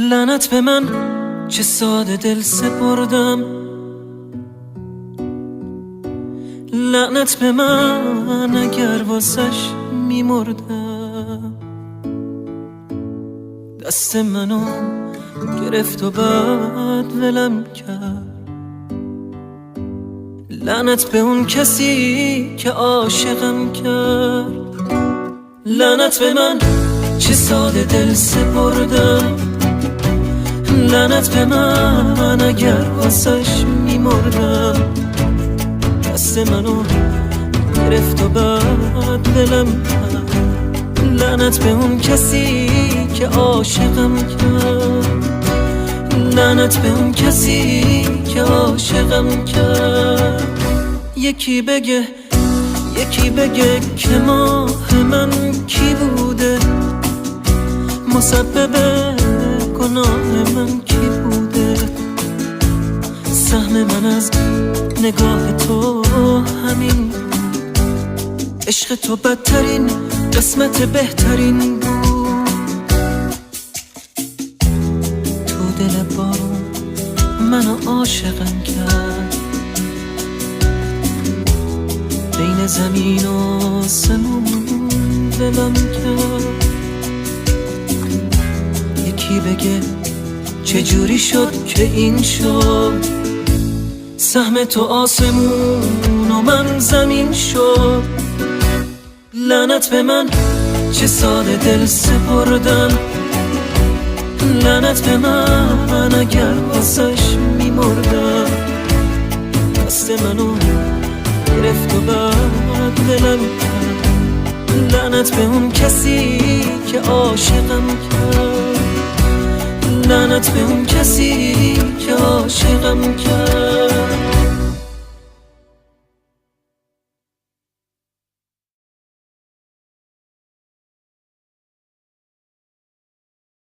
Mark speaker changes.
Speaker 1: لعنت به من چه ساده دل سپردم، لعنت به من اگر واسش میمردم. دست منو گرفت و بعد ولم کرد. لعنت به اون کسی که عاشقم کرد. لعنت به من چه ساده دل سپردم، لعنت به من اگر واسش میمردم. دست منو گرفت و بعد ولم کرد. لعنت به اون کسی که عاشقم کرد. لعنت به اون کسی که عاشقم کرد. یکی بگه که ماه من کی بوده، مسبب گناه من کی بوده. سهم من از نگاه تو همین، عشق تو بدترین قسمت بهترین بود. تو دل بارون منو عاشقم کرد، بین زمین و آسمون دلم کرد. یکی بگه چجوری شد که این شد، سهم تو آسمون و من زمین شد. لعنت به من چه ساده دل سپردم، لعنت به من اگر واسش میمردم. دست منو گرفت و بعد ولم کرد. لعنت به اون کسی که عاشقم کرد. لعنت به اون کسی که عاشقم کرد.